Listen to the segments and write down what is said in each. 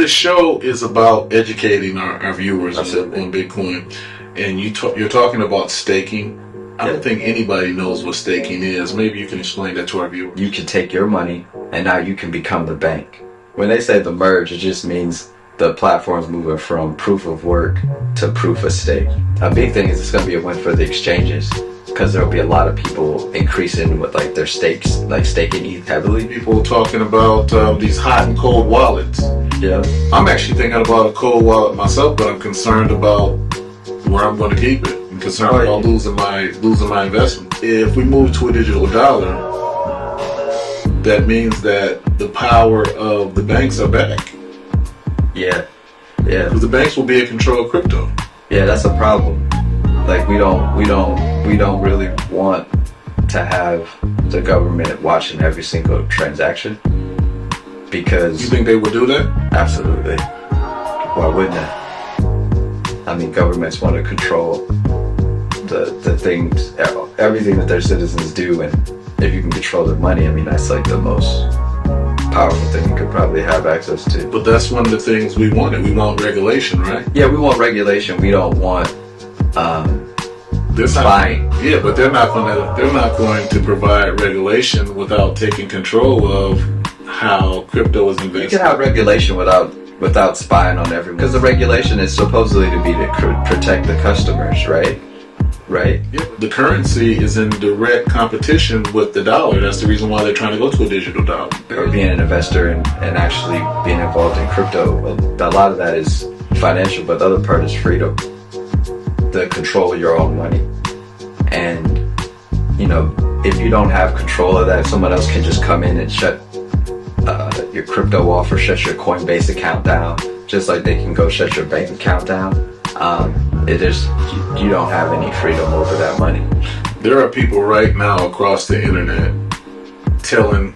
show is about educating our viewers on Bitcoin, and you're talking about staking. I don't think anybody knows what staking is. Maybe you can explain that to our viewers. You can take your money, and now you can become the bank. When they say the merge, it just means the platform's moving from proof of work to proof of stake. A big thing is it's going to be a win for the exchanges, because there'll be a lot of people increasing with like their stakes, like staking ETH heavily. People talking about these hot and cold wallets. Yeah. I'm actually thinking about a cold wallet myself, but I'm concerned about where I'm going to keep it. I'm concerned about losing my investment. If we move to a digital dollar, that means that the power of the banks are back. Yeah. Because the banks will be in control of crypto. Yeah, that's a problem. Like we don't really want to have the government watching every single transaction, because you think they would do that? Absolutely. Why wouldn't they? I mean, governments want to control the things, everything that their citizens do, and if you can control their money, I mean, that's like the most powerful thing you could probably have access to. But that's one of the things we wanted. We want regulation, right? Yeah, we want regulation. We don't want spying. Yeah, but they're not going to provide regulation without taking control of how crypto is invested. You can have regulation without spying on everyone, because the regulation is supposedly to be to protect the customers, right? Right. Yeah, the currency is in direct competition with the dollar. That's the reason why they're trying to go to a digital dollar. Or being an investor and actually being involved in crypto, a lot of that is financial, but the other part is freedom. The control of your own money. And, you know, if you don't have control of that, someone else can just come in and shut your crypto off or shut your Coinbase account down, just like they can go shut your bank account down. It is, you don't have any freedom over that money. There are people right now across the internet telling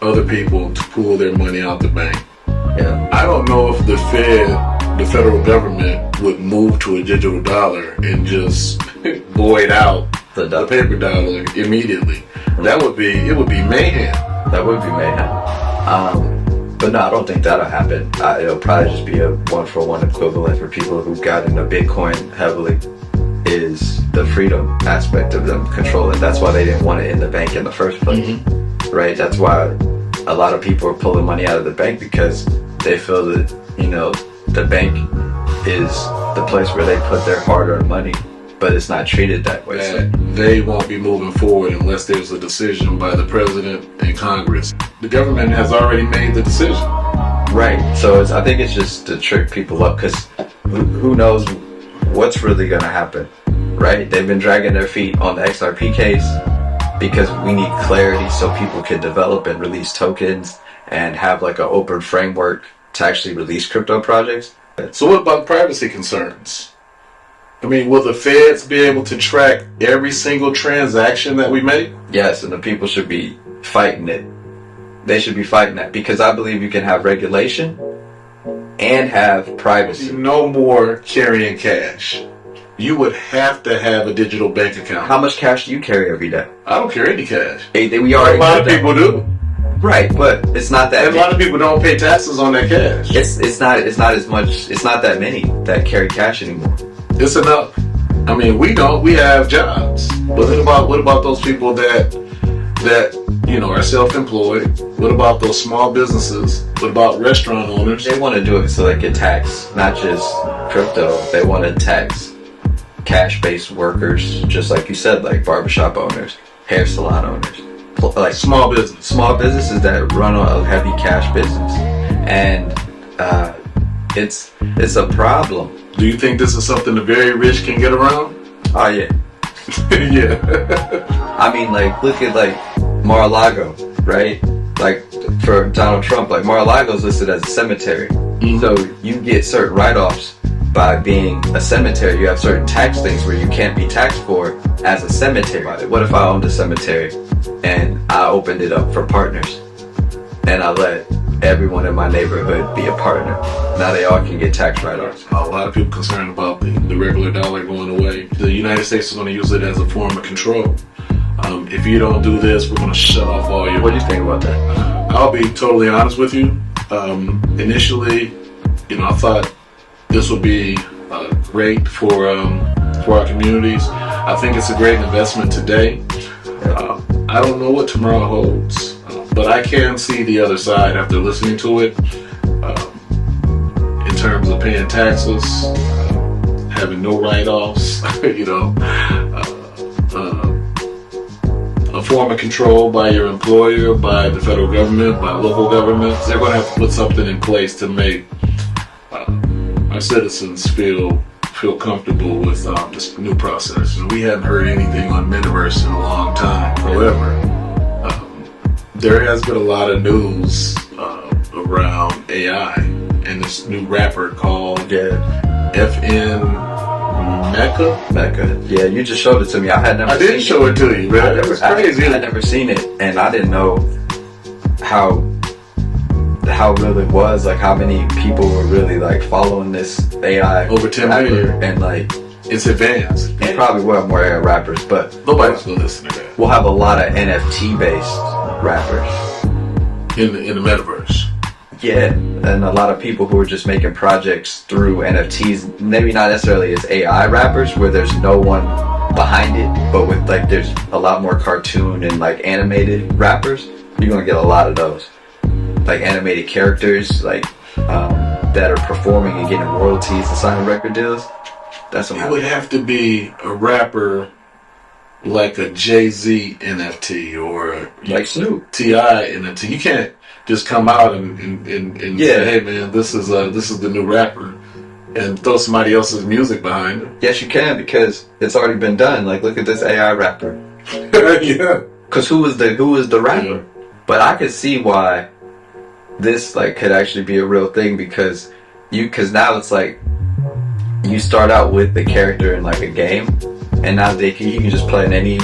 other people to pull their money out the bank. Yeah. I don't know if the federal government would move to a digital dollar and just void out the paper dollar immediately. It would be mayhem. That would be mayhem. But no, I don't think that'll happen. It'll probably just be a one-for-one equivalent for people who got into Bitcoin heavily, is the freedom aspect of them controlling. That's why they didn't want it in the bank in the first place, right? That's why a lot of people are pulling money out of the bank, because they feel that, you know, the bank is the place where they put their hard-earned money, but it's not treated that way. So they won't be moving forward unless there's a decision by the president and Congress. The government has already made the decision. Right. So I think it's just to trick people up, because who knows what's really going to happen, right? They've been dragging their feet on the XRP case because we need clarity so people can develop and release tokens and have like an open framework to actually release crypto projects. So what about privacy concerns? I mean, will the feds be able to track every single transaction that we make? Yes, and the people should be fighting it. They should be fighting that, because I believe you can have regulation and have privacy. No more carrying cash. You would have to have a digital bank account. How much cash do you carry every day? I don't carry any cash. A lot of people do. Right, but it's not that. And a lot of people don't pay taxes on that cash. It's not as much. It's not that many that carry cash anymore. It's enough. I mean, we don't. We have jobs. But what about those people that you know are self-employed? What about those small businesses? What about restaurant owners? They want to do it so they can tax not just crypto. They want to tax cash-based workers, just like you said, like barbershop owners, hair salon owners, like small businesses that run on a heavy cash business, and it's a problem. Do you think this is something the very rich can get around? Oh yeah. Yeah. I mean, like, look at like Mar-a-Lago, right? Like for Donald Trump, like Mar-a-Lago is listed as a cemetery. So you get certain write-offs by being a cemetery. You have certain tax things where you can't be taxed for as a cemetery. What if I owned a cemetery and I opened it up for partners and I let everyone in my neighborhood be a partner? Now they all can get tax write-offs. A lot of people concerned about the regular dollar going away. The United States is going to use it as a form of control. If you don't do this, we're going to shut off all your... What do you think about that? I'll be totally honest with you. Initially, I thought this would be great for our communities. I think it's a great investment today. I don't know what tomorrow holds, but I can see the other side after listening to it. In terms of paying taxes, having no write-offs, a form of control by your employer, by the federal government, by local governments. They're going to have to put something in place to make our citizens feel comfortable with this new process. And we haven't heard anything on Metaverse in a long time. However, there has been a lot of news around AI and this new rapper called FN Mecca. Yeah, you just showed it to me. I didn't show it to you, man. It was crazy. I had never seen it, and I didn't know how real it was. Like how many people were really like following this AI over 10 million, and like it's advanced. There probably were more AI rappers, but nobody's gonna listen to that. We'll have a lot of NFT based rappers in the metaverse. Yeah, and a lot of people who are just making projects through NFTs, maybe not necessarily as AI rappers where there's no one behind it, but with like there's a lot more cartoon and like animated rappers. You're gonna get a lot of those, like animated characters, like that are performing and getting royalties and signing record deals. That's what it would have to be a rapper like a Jay-Z NFT or like Snoop T.I. NFT. You can't just come out and say, hey man, this is the new rapper, and throw somebody else's music behind it. Yes, you can, because it's already been done. Like, look at this AI rapper. Yeah. Because who was the rapper? Yeah. But I could see why this like could actually be a real thing, because now it's like you start out with the character in like a game, and now you can just play in any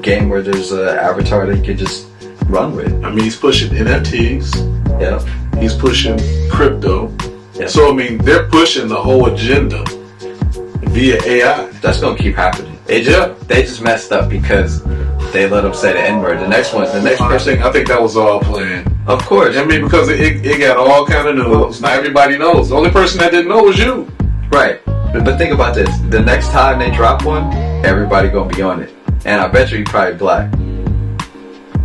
game where there's an avatar that you can just run with. I mean, he's pushing NFTs. Yeah. He's pushing crypto. Yeah. So I mean, they're pushing the whole agenda via AI. That's gonna keep happening. They just messed up because they let them say the N-word. The next person. I think that was all planned. Of course. I mean, because it got all kind of news. Now everybody knows. The only person that didn't know was you. Right. But think about this. The next time they drop one, everybody gonna be on it. And I bet you probably black.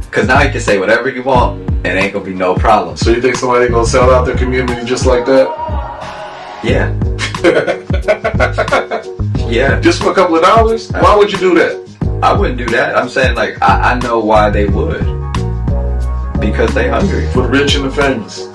Because now you can say whatever you want, and ain't gonna be no problem. So you think somebody gonna sell out their community just like that? Yeah. Yeah. Just for a couple of dollars? Why would you do that? I wouldn't do that. I'm saying, like, I know why they would. Because they hungry. For the rich and the famous.